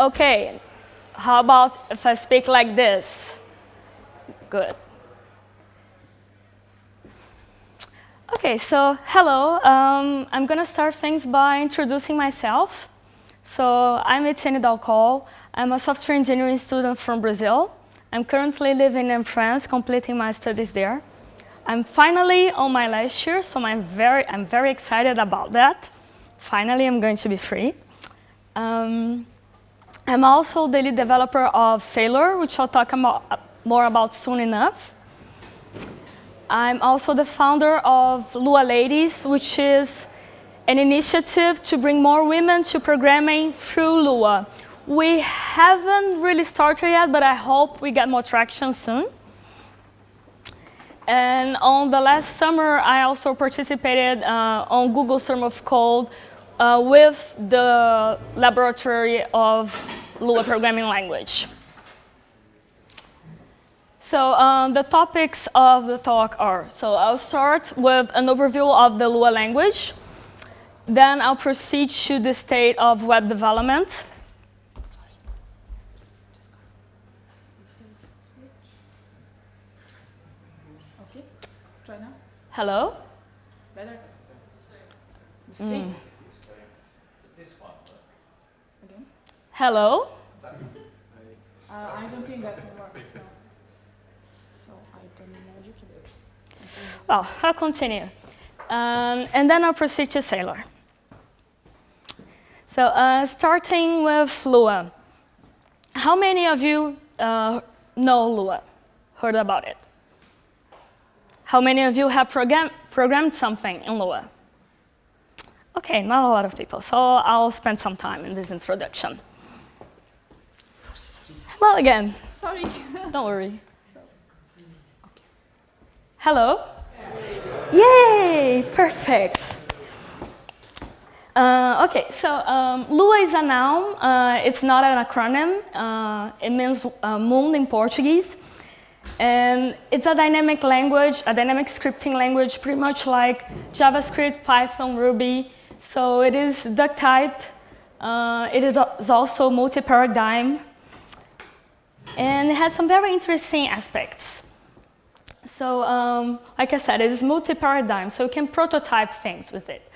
Okay, how about if I speak like this? Good. Okay, so hello. I'm going to start things by introducing myself. So I'm Etiene Dalcol. I'm a software engineering student from Brazil. I'm currently living in France, completing my studies there. I'm finally on my last year, so I'm very excited about that. Finally, I'm going to be free. I'm also the lead developer of Sailor, which I'll talk more about soon enough. I'm also the founder of Lua Ladies, which is an initiative to bring more women to programming through Lua. We haven't really started yet, but I hope we get more traction soon. And on the last summer, I also participated on Google's Term of Code with the laboratory of Lua Programming Language. So the topics of the talk are, so I'll start with an overview of the Lua language. Then I'll proceed to the state of web development. Okay, try now. Hello? Better? The same. Does this one work? Again? Hello? I don't think that will work. So I don't know what to do. Well, I'll continue. And then I'll proceed to Sailor. So starting with Lua. How many of you know Lua, heard about it? How many of you have programmed something in Lua? Okay, not a lot of people, so I'll spend some time in this introduction. Sorry. Hello again. Sorry. Don't worry. Hello? Yay, perfect. Okay, so Lua is a noun. It's not an acronym. It means moon in Portuguese. And it's a dynamic language, a dynamic scripting language, pretty much like JavaScript, Python, Ruby. So it is duck-typed. It is also multi-paradigm. And it has some very interesting aspects. So like I said, it is multi-paradigm, so you can prototype things with it.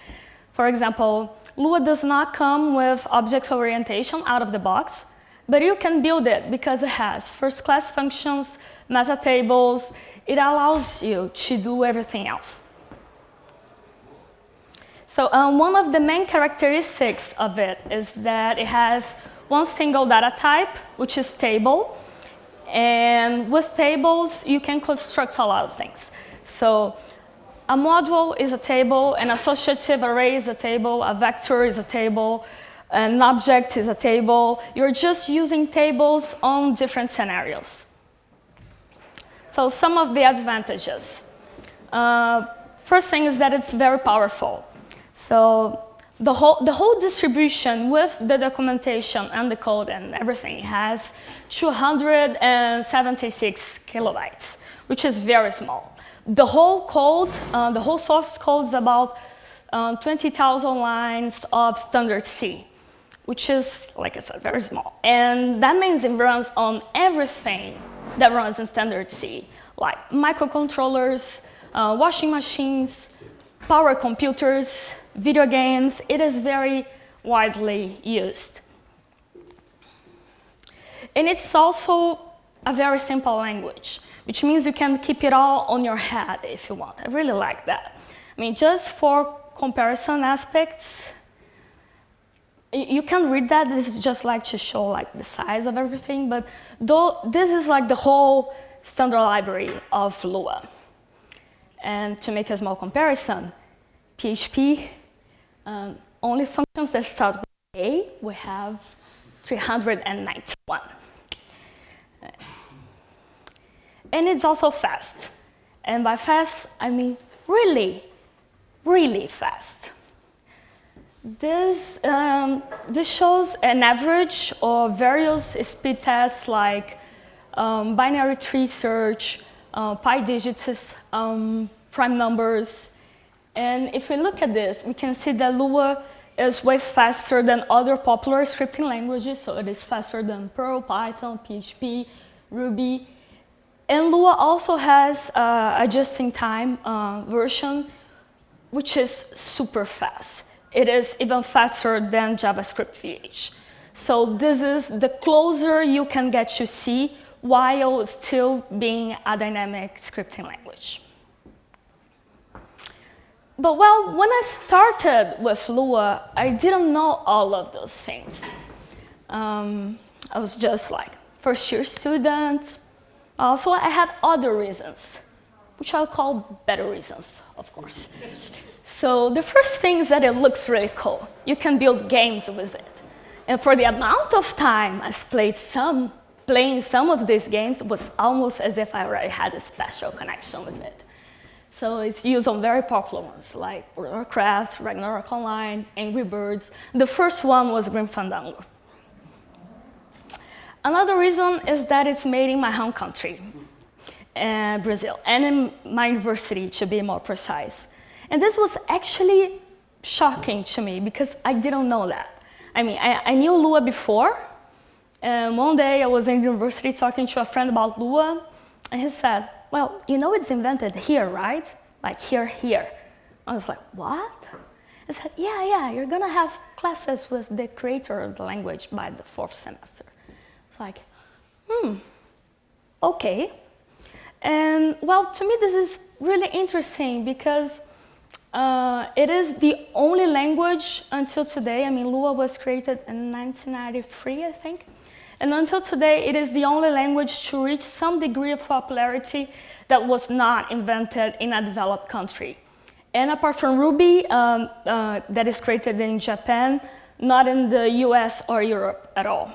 For example, Lua does not come with object orientation out of the box, but you can build it because it has first-class functions, meta tables. It allows you to do everything else. So one of the main characteristics of it is that it has one single data type, which is table. And with tables, you can construct a lot of things. So a module is a table, an associative array is a table, a vector is a table, an object is a table. You're just using tables on different scenarios. So some of the advantages. First thing is that it's very powerful. So the whole distribution with the documentation and the code and everything has 276 kilobytes, which is very small. The whole code, the whole source code is about 20,000 lines of standard C, which is, like I said, very small. And that means it runs on everything that runs in standard C, like microcontrollers, washing machines, power computers, video games. It is very widely used. And it's also a very simple language, which means you can keep it all on your head if you want. I really like that. I mean, just for comparison aspects, you can read that. This is just like to show like the size of everything, but this is like the whole standard library of Lua. And to make a small comparison, PHP, only functions that start with A, we have 391. And it's also fast. And by fast, I mean really, really fast. This shows an average of various speed tests like binary tree search, PyDigits, prime numbers. And if we look at this, we can see that Lua is way faster than other popular scripting languages, so it is faster than Perl, Python, PHP, Ruby. And Lua also has a just-in-time version, which is super fast. It is even faster than JavaScript VH. So this is the closer you can get to C while still being a dynamic scripting language. But well, when I started with Lua, I didn't know all of those things. I was just like first-year student. Also, I had other reasons, which I'll call better reasons, of course. So the first thing is that it looks really cool. You can build games with it. And for the amount of time I playing some of these games, it was almost as if I already had a special connection with it. So it's used on very popular ones like Warcraft, Ragnarok Online, Angry Birds. The first one was Grim Fandango. Another reason is that it's made in my home country, Brazil, and in my university, to be more precise. And this was actually shocking to me because I didn't know that. I mean, I knew Lua before, and one day I was in university talking to a friend about Lua, and he said, well, you know it's invented here, right? Like here. I was like, what? He said, yeah, you're gonna have classes with the creator of the language by the 4th semester. It's like, okay. And well, to me this is really interesting because it is the only language until today. I mean, Lua was created in 1993, I think. And until today, it is the only language to reach some degree of popularity that was not invented in a developed country. And apart from Ruby, that is created in Japan, not in the US or Europe at all.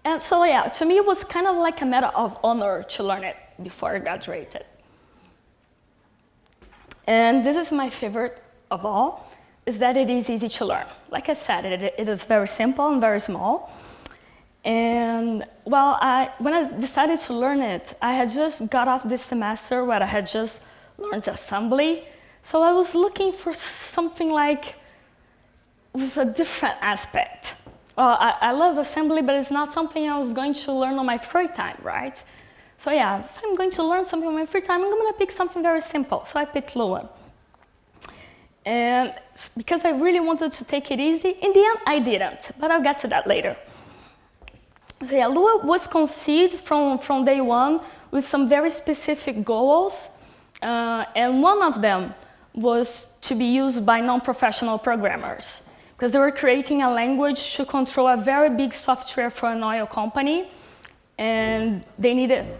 And so yeah, to me it was kind of like a matter of honor to learn it before I graduated. And this is my favorite of all, is that it is easy to learn. Like I said, it is very simple and very small. And well, when I decided to learn it, I had just got off this semester where I had just learned assembly. So I was looking for something like with a different aspect. Well, I love assembly, but it's not something I was going to learn on my free time, right? So yeah, if I'm going to learn something on my free time, I'm going to pick something very simple. So I picked Lua. And because I really wanted to take it easy, in the end, I didn't, but I'll get to that later. So yeah, Lua was conceived from day one with some very specific goals, and one of them was to be used by non-professional programmers, because they were creating a language to control a very big software for an oil company, and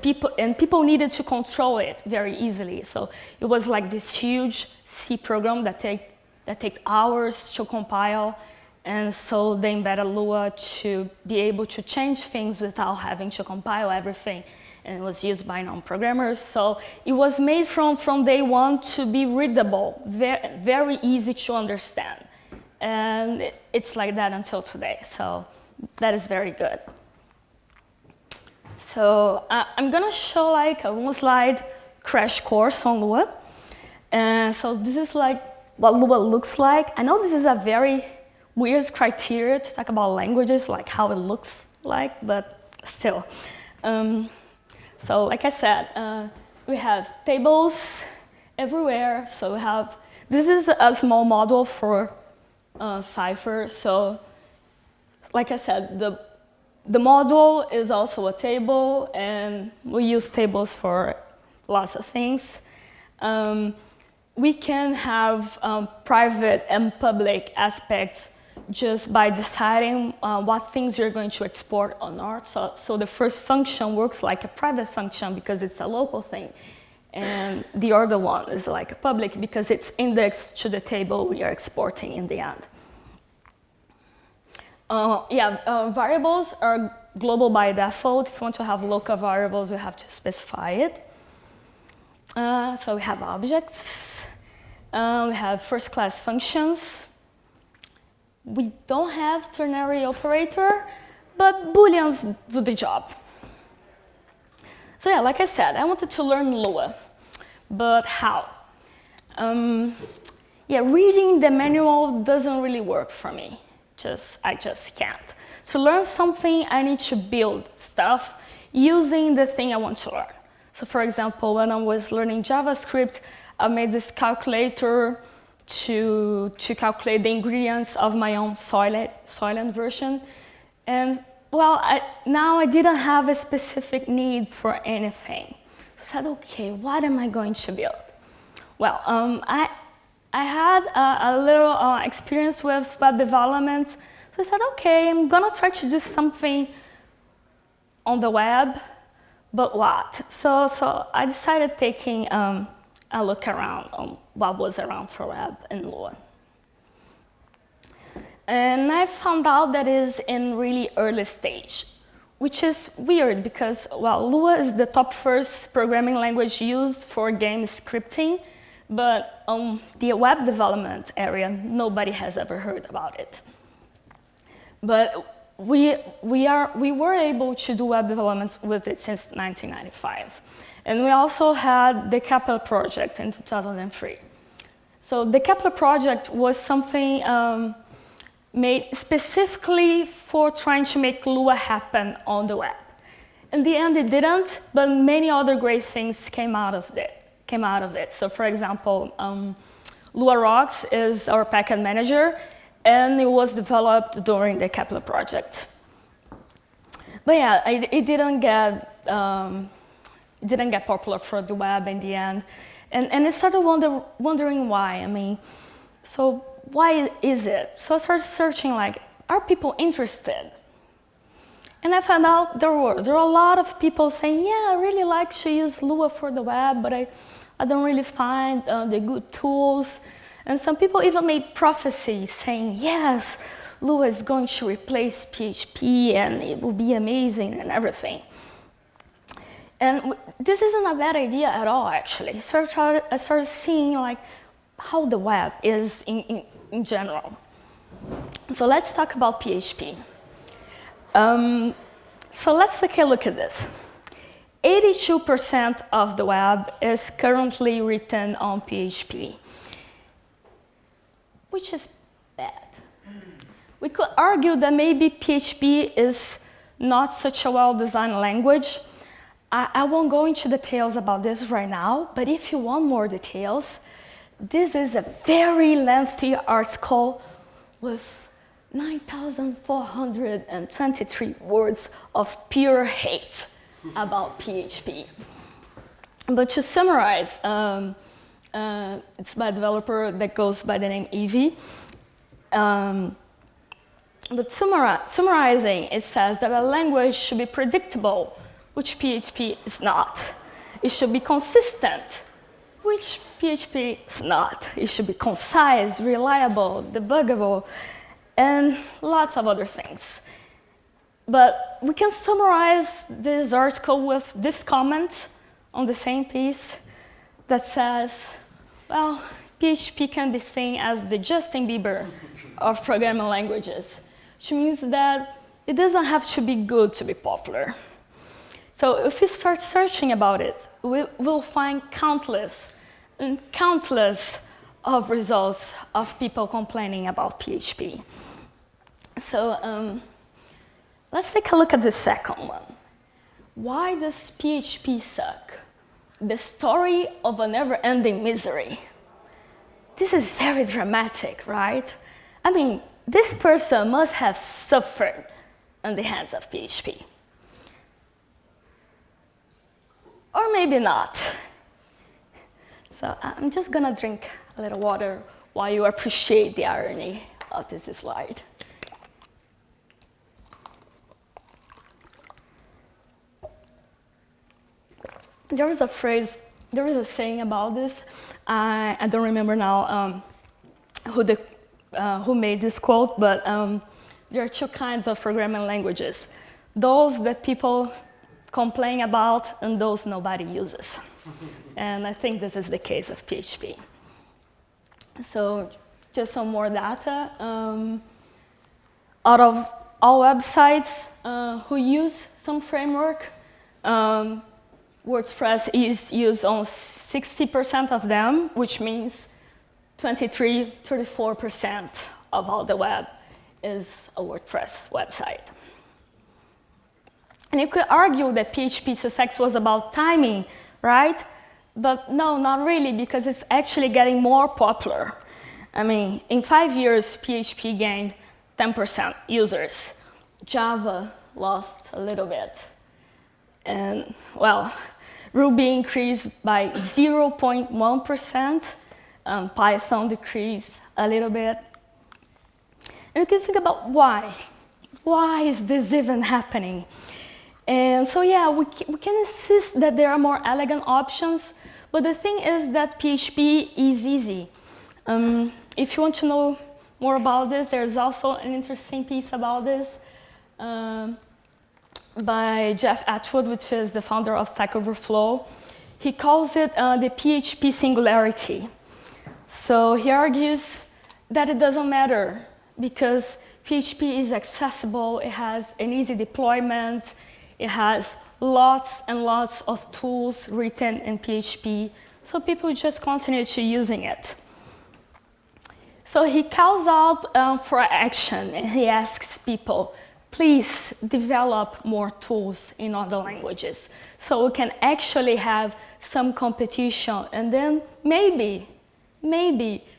people needed to control it very easily. So it was like this huge C program that take hours to compile, and so they embedded Lua to be able to change things without having to compile everything, and it was used by non-programmers. So it was made from day one to be readable, very easy to understand, and it's like that until today. So that is very good. So I'm gonna show like a one-slide crash course on Lua. And so this is like what Lua looks like. I know this is a very weird criteria to talk about languages, like how it looks like, but still. So like I said, we have tables everywhere. So we have, this is a small model for Cypher. So like I said, the module is also a table, and we use tables for lots of things. We can have private and public aspects just by deciding what things you're going to export or not. So the first function works like a private function because it's a local thing. And the other one is like a public because it's indexed to the table we are exporting in the end. Variables are global by default. If you want to have local variables, you have to specify it. So we have objects. We have first-class functions. We don't have ternary operator, but booleans do the job. So yeah, like I said, I wanted to learn Lua, but how? yeah, reading the manual doesn't really work for me. I just can't. To learn something, I need to build stuff using the thing I want to learn. So for example, when I was learning JavaScript, I made this calculator to calculate the ingredients of my own Soylent version. And well, now I didn't have a specific need for anything. So I said, okay, what am I going to build? Well, I had a little experience with web development. So I said, okay, I'm gonna try to do something on the web, but what? So I decided taking a look around on what was around for web in Lua. And I found out that is in really early stage, which is weird because, well, Lua is the top first programming language used for game scripting, but on the web development area, nobody has ever heard about it. But we were able to do web development with it since 1995. And we also had the Kepler project in 2003. So the Kepler project was something made specifically for trying to make Lua happen on the web. In the end, it didn't, but many other great things came out of it. So for example, Lua Rocks is our package manager, and it was developed during the Kepler project. But yeah, it didn't get popular for the web in the end. And I started wondering why. I mean, so why is it? So I started searching, like, are people interested? And I found out there were a lot of people saying, yeah, I really like to use Lua for the web, but I don't really find the good tools. And some people even made prophecies saying, yes, Lua is going to replace PHP and it will be amazing and everything. And this isn't a bad idea at all, actually. So I started seeing like how the web is in general. So let's talk about PHP. So let's take a look at this. 82% of the web is currently written on PHP, which is bad. We could argue that maybe PHP is not such a well-designed language. I won't go into details about this right now, but if you want more details, this is a very lengthy article with 9,423 words of pure hate about PHP. But to summarize, it's by a developer that goes by the name Evie. But summarizing, it says that a language should be predictable, which PHP is not. It should be consistent, which PHP is not. It should be concise, reliable, debuggable, and lots of other things. But we can summarize this article with this comment on the same piece that says, well, PHP can be seen as the Justin Bieber of programming languages, which means that it doesn't have to be good to be popular. So if we start searching about it, we'll find countless and countless of results of people complaining about PHP. So let's take a look at the second one. Why does PHP suck? The story of a never-ending misery. This is very dramatic, right? I mean, this person must have suffered on the hands of PHP. Or maybe not. So I'm just gonna drink a little water while you appreciate the irony of this slide. There was a saying about this. I don't remember now who made this quote, but there are two kinds of programming languages. Those that people complain about and those nobody uses. And I think this is the case of PHP. So just some more data. Out of all websites who use some framework, WordPress is used on 60% of them, which means 34% of all the web is a WordPress website. And you could argue that PHP success was about timing, right? But no, not really, because it's actually getting more popular. I mean, in 5 years, PHP gained 10% users. Java lost a little bit. And, well, Ruby increased by 0.1%. Python decreased a little bit. And you can think about why. Why is this even happening? And so, yeah, we can insist that there are more elegant options, but the thing is that PHP is easy. If you want to know more about this, there's also an interesting piece about this by Jeff Atwood, which is the founder of Stack Overflow. He calls it the PHP singularity. So he argues that it doesn't matter because PHP is accessible, it has an easy deployment, it has lots and lots of tools written in PHP, so people just continue to using it. So he calls out for action, and he asks people, please develop more tools in other languages, so we can actually have some competition, and then maybe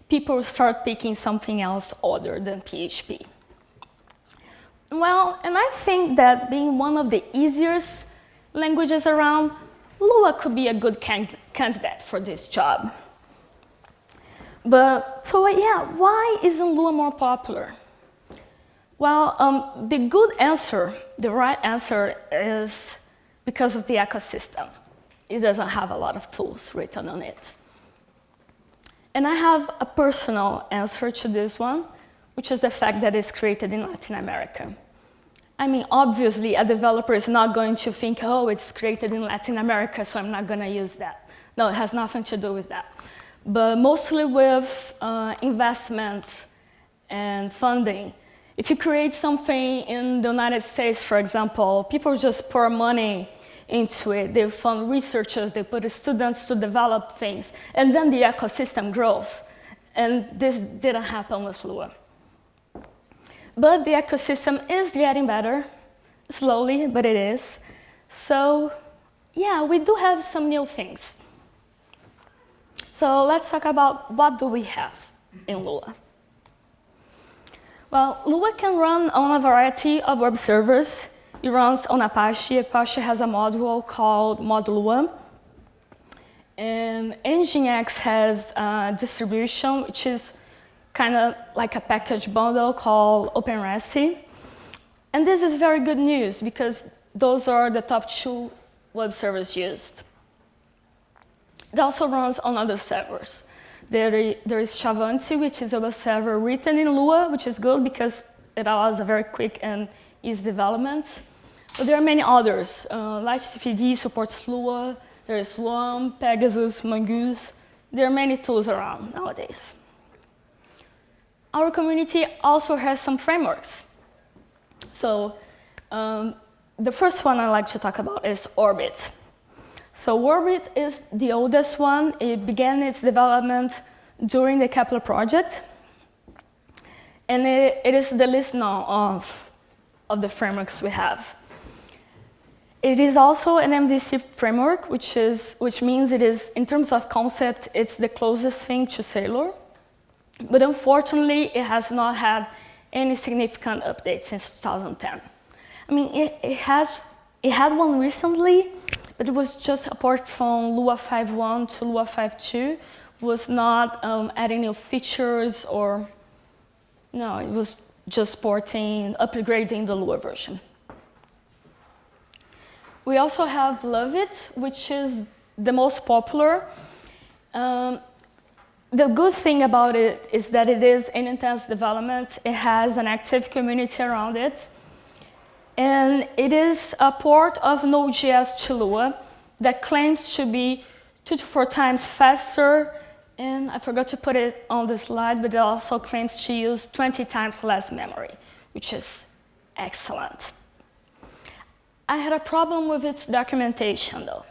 people start picking something else other than PHP. Well, and I think that being one of the easiest languages around, Lua could be a good candidate for this job. But, so yeah, why isn't Lua more popular? Well, the good answer, the right answer is because of the ecosystem. It doesn't have a lot of tools written on it. And I have a personal answer to this one, which is the fact that it's created in Latin America. I mean, obviously, a developer is not going to think, oh, it's created in Latin America, so I'm not going to use that. No, it has nothing to do with that. But mostly with investment and funding. If you create something in the United States, for example, people just pour money into it. They fund researchers, they put students to develop things, and then the ecosystem grows. And this didn't happen with Lua. But the ecosystem is getting better, slowly, but it is. So, yeah, we do have some new things. So let's talk about what do we have in Lua. Well, Lua can run on a variety of web servers. It runs on Apache. Apache has a module called Modlua. And Nginx has a distribution, which is kind of like a package bundle called OpenResty. And this is very good news because those are the top 2 web servers used. It also runs on other servers. There is Chavanti, which is a web server written in Lua, which is good because it allows a very quick and easy development. But there are many others. LightCPD supports Lua. There is Swarm, Pegasus, Mongoose. There are many tools around nowadays. Our community also has some frameworks. So the first one I'd like to talk about is Orbit. So Orbit is the oldest one. It began its development during the Kepler project. And it is the least known of the frameworks we have. It is also an MVC framework, which means it is, in terms of concept, it's the closest thing to Sailor. But unfortunately, it has not had any significant updates since 2010. I mean, it had one recently, but it was just a port from Lua 5.1 to Lua 5.2. Was not adding new features or, no, it was just porting, upgrading the Lua version. We also have Love It, which is the most popular. The good thing about it is that it is in intense development. It has an active community around it. And it is a port of Node.js to Lua that claims to be 2 to 4 times faster. And I forgot to put it on the slide, but it also claims to use 20 times less memory, which is excellent. I had a problem with its documentation, though.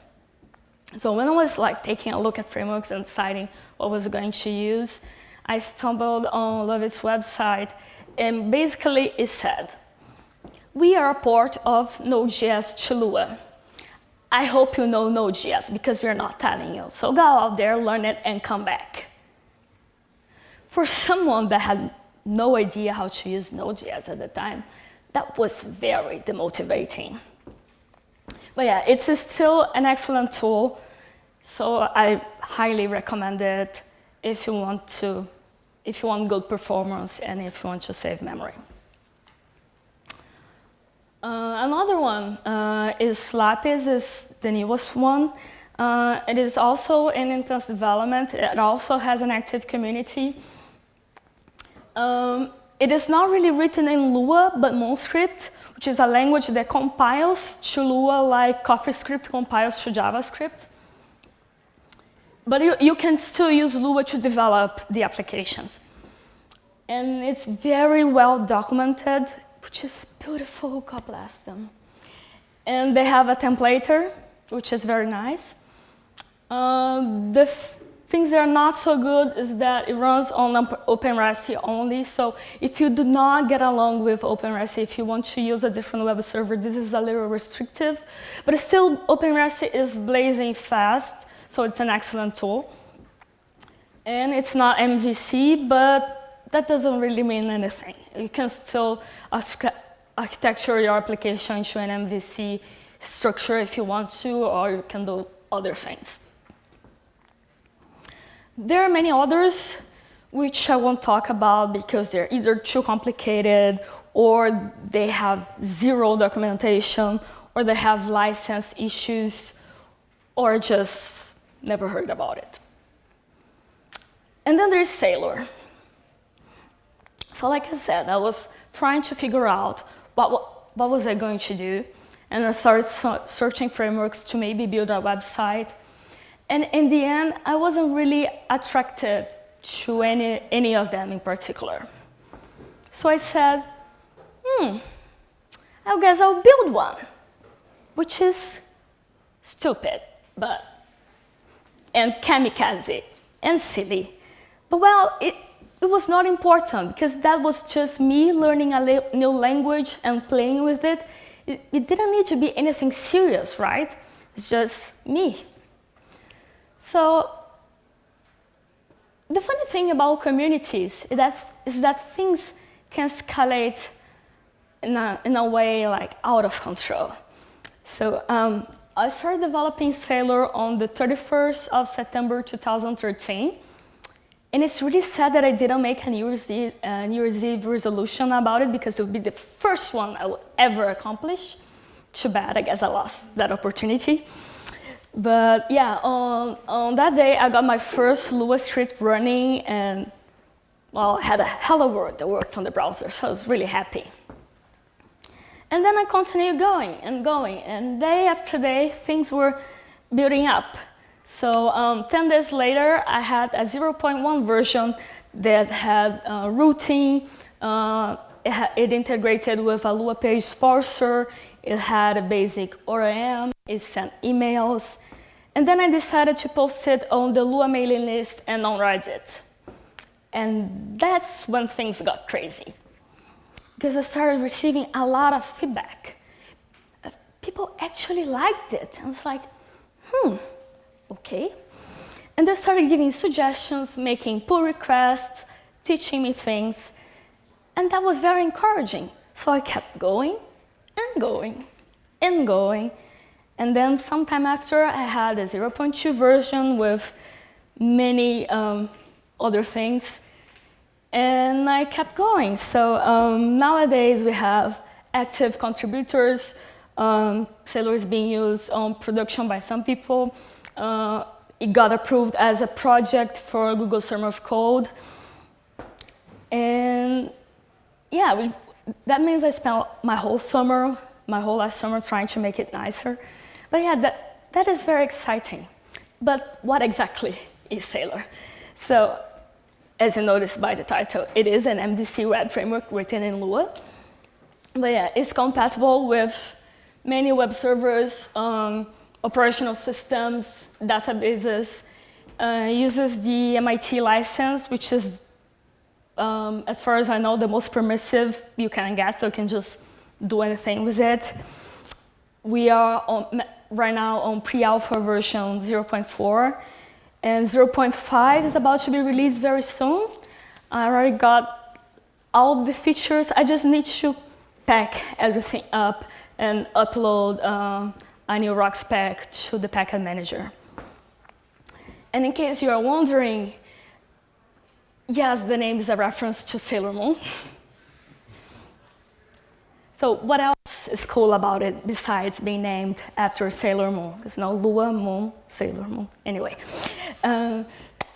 So when I was taking a look at frameworks and deciding what I was going to use, I stumbled on Love's website, and basically it said, "We are a port of Node.js to Lua. I hope you know Node.js because we're not telling you. So go out there, learn it, and come back." For someone that had no idea how to use Node.js at the time, that was very demotivating. But yeah, it's still an excellent tool, so I highly recommend it if you want good performance and if you want to save memory. Another one is Lapis, is the newest one. It is also in intense development. It also has an active community. It is not really written in Lua, but MonScript, which is a language that compiles to Lua like CoffeeScript compiles to JavaScript. But you can still use Lua to develop the applications. And it's very well documented, which is beautiful, God bless them. And they have a templater, which is very nice. The things that are not so good is that it runs on OpenRest only. So if you do not get along with OpenRest, if you want to use a different web server, this is a little restrictive. But still, OpenRest is blazing fast, so it's an excellent tool. And it's not MVC, but that doesn't really mean anything. You can still architecture your application into an MVC structure if you want to, or you can do other things. There are many others which I won't talk about because they're either too complicated, or they have zero documentation, or they have license issues, or just never heard about it. And then there's Sailor. So like I said, I was trying to figure out what was I going to do, and I started searching frameworks to maybe build a website. And in the end, I wasn't really attracted to any of them in particular. So I said, I guess I'll build one, which is stupid, and kamikaze, and silly. But well, it was not important, because that was just me learning a new language and playing with it. It didn't need to be anything serious, right? It's just me. So the funny thing about communities is that things can escalate in a way like out of control. So I started developing Sailor on the 31st of September 2013. And it's really sad that I didn't make a New Year's Eve resolution about it, because it would be the first one I would ever accomplish. Too bad, I guess I lost that opportunity. But yeah, on that day, I got my first Lua script running, and well, I had a hello world that worked on the browser, so I was really happy. And then I continued going, and day after day, things were building up. So 10 days later, I had a 0.1 version that had routing. It integrated with a Lua page parser. It had a basic ORM. It sent emails. And then I decided to post it on the Lua mailing list and on Reddit. And that's when things got crazy, because I started receiving a lot of feedback. People actually liked it. I was like, okay. And they started giving suggestions, making pull requests, teaching me things. And that was very encouraging. So I kept going and going and going. And then sometime after, I had a 0.2 version with many other things. And I kept going. So nowadays, we have active contributors. Sailor is being used on production by some people. It got approved as a project for Google Summer of Code. And yeah, that means I spent my whole last summer trying to make it nicer. But yeah, that is very exciting. But what exactly is Sailor? So, as you noticed by the title, it is an MVC web framework written in Lua. But yeah, it's compatible with many web servers, operational systems, databases, uses the MIT license, which is as far as I know, the most permissive you can get, so you can just do anything with it. We are right now on pre-alpha version 0.4, and 0.5 is about to be released very soon. I already got all the features. I just need to pack everything up and upload a new rock spec to the package manager. And in case you are wondering, yes, the name is a reference to Sailor Moon. So what else is cool about it besides being named after Sailor Moon? There's no Lua, Moon, Sailor Moon. Anyway,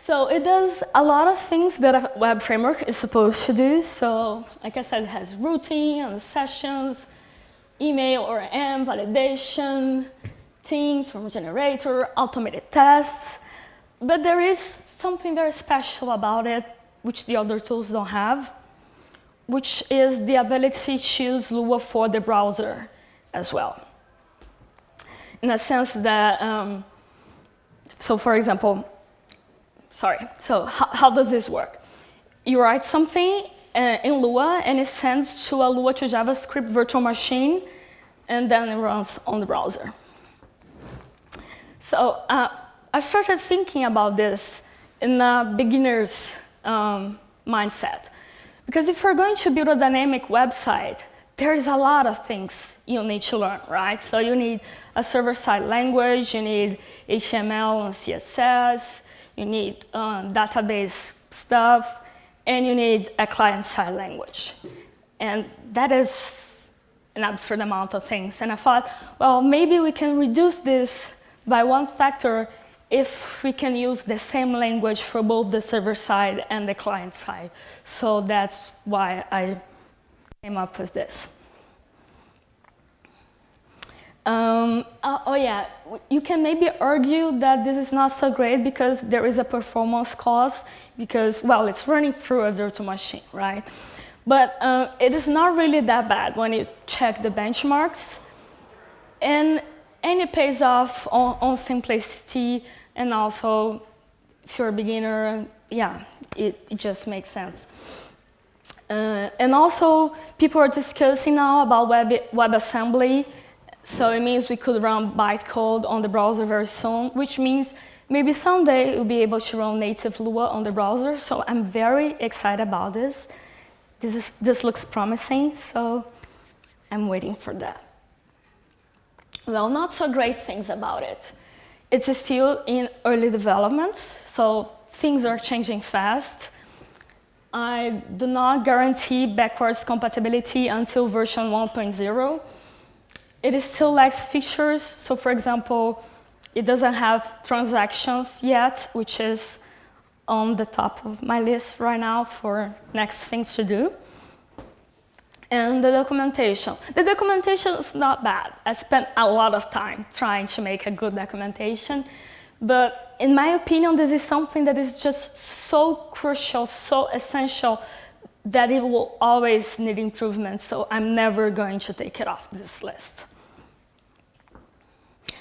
so it does a lot of things that a web framework is supposed to do. So like I said, it has routing and sessions, email or M, validation, themes from generator, automated tests. But there is something very special about it, which the other tools don't have, which is the ability to use Lua for the browser as well. In a sense that, so for example, so how does this work? You write something in Lua, and it sends to a Lua to JavaScript virtual machine, and then it runs on the browser. So I started thinking about this in a beginner's mindset. Because if you're going to build a dynamic website, there's a lot of things you need to learn, right? So you need a server-side language, you need HTML and CSS, you need database stuff, and you need a client-side language. And that is an absurd amount of things. And I thought, well, maybe we can reduce this by one factor if we can use the same language for both the server side and the client side. So that's why I came up with this. You can maybe argue that this is not so great because there is a performance cost because, well, it's running through a virtual machine, right? But it is not really that bad when you check the benchmarks. And it pays off on simplicity, and also, if you're a beginner, yeah, it just makes sense. And also, people are discussing now about WebAssembly. So it means we could run bytecode on the browser very soon, which means maybe someday we'll be able to run native Lua on the browser. So I'm very excited about this. This looks promising, so I'm waiting for that. Well, not so great things about it. It's still in early development, so things are changing fast. I do not guarantee backwards compatibility until version 1.0. It still lacks features, so for example, it doesn't have transactions yet, which is on the top of my list right now for next things to do. And the documentation. The documentation is not bad. I spent a lot of time trying to make a good documentation. But in my opinion, this is something that is just so crucial, so essential, that it will always need improvement. So I'm never going to take it off this list.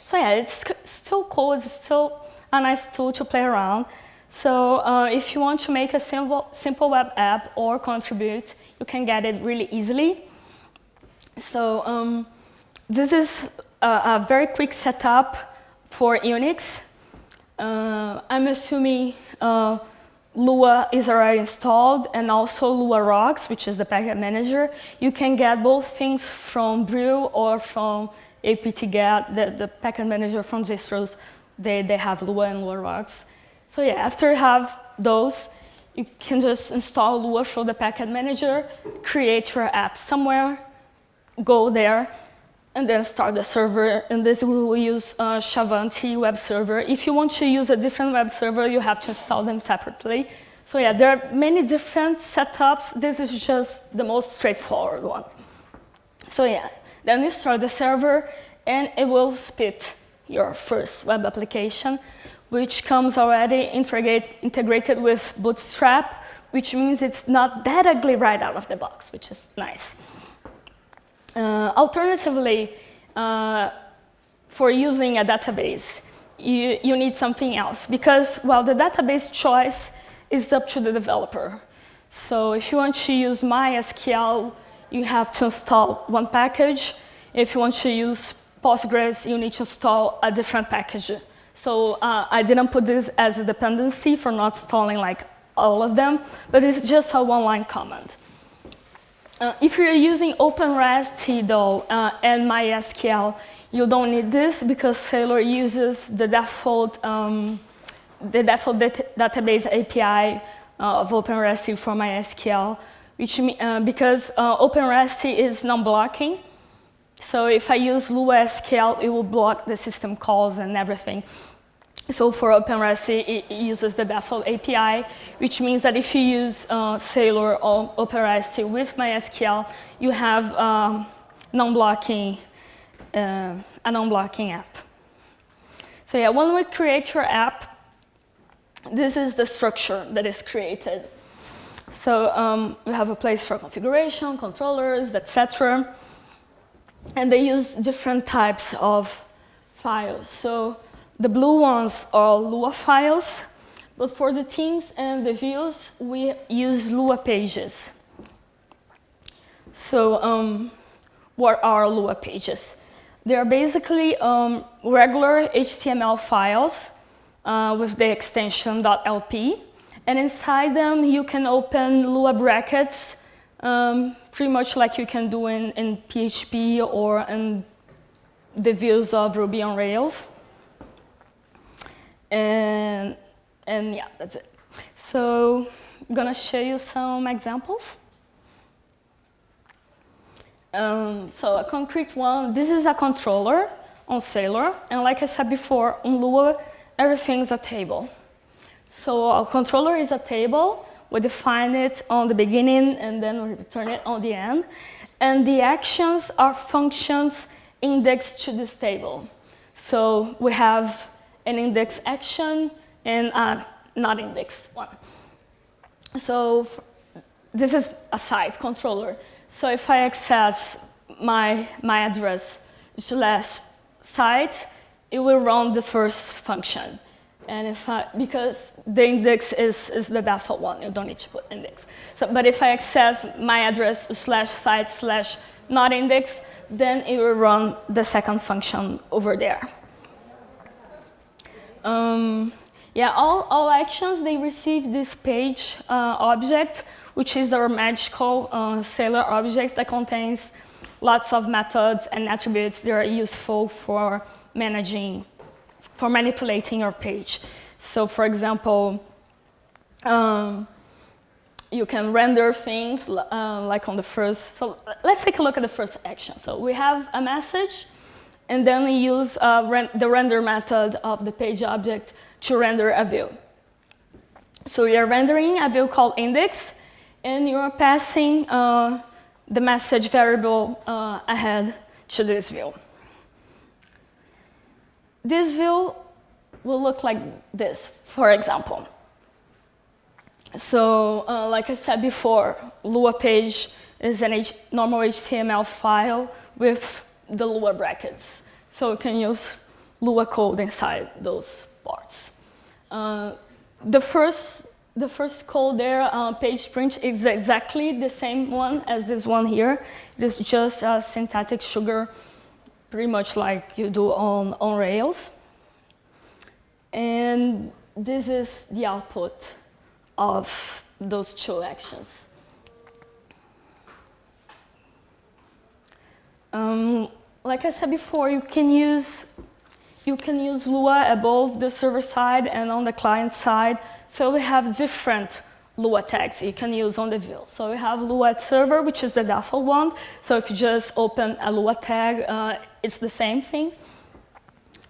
So yeah, it's still cool. It's still a nice tool to play around. So if you want to make a simple web app or contribute, you can get it really easily. So this is a very quick setup for Unix. I'm assuming Lua is already installed, and also Lua Rocks, which is the package manager. You can get both things from Brew or from apt-get, the package manager from distros. They have Lua and Lua Rocks. So yeah, after you have those, you can just install Lua through the package manager, create your app somewhere, go there, and then start the server. And this we will use Shavanti web server. If you want to use a different web server, you have to install them separately. So yeah, there are many different setups. This is just the most straightforward one. So yeah, then you start the server, and it will spit your first web application, which comes already integrated with Bootstrap, which means it's not that ugly right out of the box, which is nice. Alternatively, for using a database, you need something else, because, well, the database choice is up to the developer. So if you want to use MySQL, you have to install one package. If you want to use Postgres, you need to install a different package. So I didn't put this as a dependency for not installing like all of them, but it's just a one-line command. If you're using OpenRest though and MySQL, you don't need this because Sailor uses the default database API of OpenRest for MySQL, which because OpenRest is non-blocking. So if I use Lua SQL, it will block the system calls and everything. So for OpenRest, it uses the default API, which means that if you use Sailor or OpenRest with MySQL, you have a non-blocking app. So yeah, when we create your app, this is the structure that is created. So we have a place for configuration, controllers, etc. And they use different types of files. So the blue ones are Lua files, but for the themes and the views, we use Lua pages. So what are Lua pages? They are basically regular HTML files with the extension .lp, and inside them you can open Lua brackets, pretty much like you can do in PHP or in the views of Ruby on Rails. And yeah, that's it. So I'm gonna show you some examples. So a concrete one, this is a controller on Sailor, and like I said before, on Lua, everything's a table. So a controller is a table. We define it on the beginning, and then we return it on the end. And the actions are functions indexed to this table. So we have an index action and a not indexed one. So this is a site controller. So if I access my address / site, it will run the first function. And because the index is the default one, you don't need to put index. So, but if I access my address / site / not index, then it will run the second function over there. Yeah, all actions, they receive this page object, which is our magical Sailor object that contains lots of methods and attributes that are useful for manipulating your page. So for example, you can render things like on the first, so let's take a look at the first action. So we have a message, and then we use the render method of the page object to render a view. So we are rendering a view called index, and you are passing the message variable ahead to this view. This view will look like this, for example. So, like I said before, Lua page is a normal HTML file with the Lua brackets. So you can use Lua code inside those parts. The first code there, page print, is exactly the same one as this one here. It is just a syntactic sugar, pretty much like you do on Rails. And this is the output of those two actions. Like I said before, you can use Lua above the server side and on the client side. So we have different Lua tags you can use on the view. So we have Lua at server, which is the default one. So if you just open a Lua tag, it's the same thing.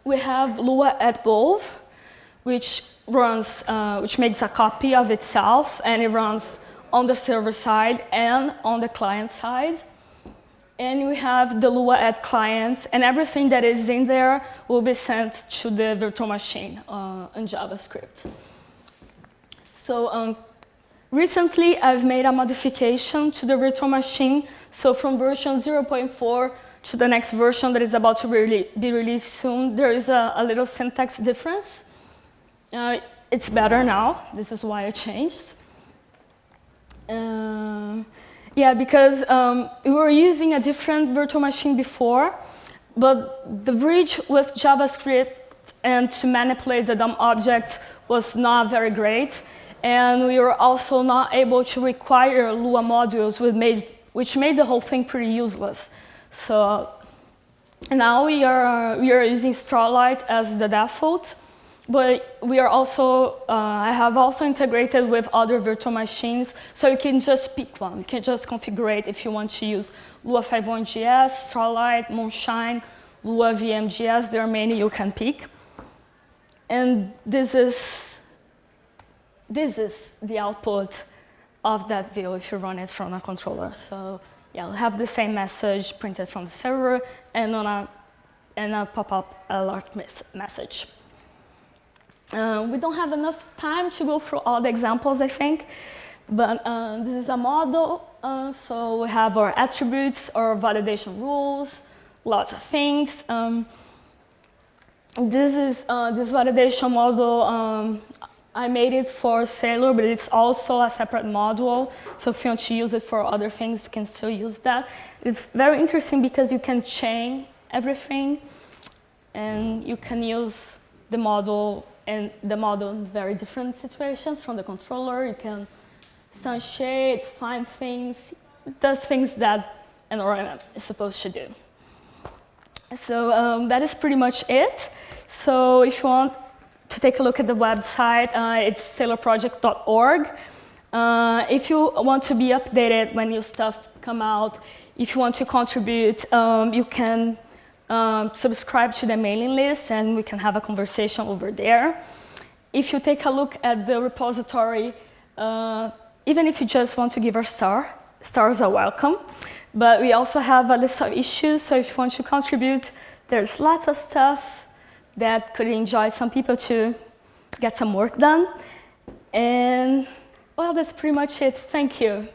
We have Lua at both, which makes a copy of itself, and it runs on the server side and on the client side. And we have the Lua at clients, and everything that is in there will be sent to the virtual machine in JavaScript. So recently, I've made a modification to the virtual machine. So from version 0.4 to the next version that is about to be released soon, there is a little syntax difference. It's better now. This is why I changed. Yeah, because we were using a different virtual machine before, but the bridge with JavaScript and to manipulate the DOM objects was not very great. And we were also not able to require Lua modules, which made the whole thing pretty useless. So now we are using Starlight as the default, but we are also, I have also integrated with other virtual machines, so you can just pick one. You can just configure it if you want to use Lua 5.1GS, Starlight, Moonshine, Lua VMGS. There are many you can pick. And this is the output of that view if you run it from a controller. So yeah, we'll have the same message printed from the server and on a pop-up alert message. We don't have enough time to go through all the examples, I think, but this is a model. So we have our attributes, our validation rules, lots of things. This validation model, I made it for Sailor, but it's also a separate module. So if you want to use it for other things, you can still use that. It's very interesting because you can chain everything, and you can use the model in very different situations from the controller. You can sunshade, find things, it does things that an ORM is supposed to do. So that is pretty much it. So if you want to take a look at the website, it's sailorproject.org. If you want to be updated when new stuff come out, if you want to contribute, you can subscribe to the mailing list and we can have a conversation over there. If you take a look at the repository, even if you just want to give a star, stars are welcome. But we also have a list of issues, so if you want to contribute, there's lots of stuff that could enjoy some people to get some work done. And well, that's pretty much it. Thank you.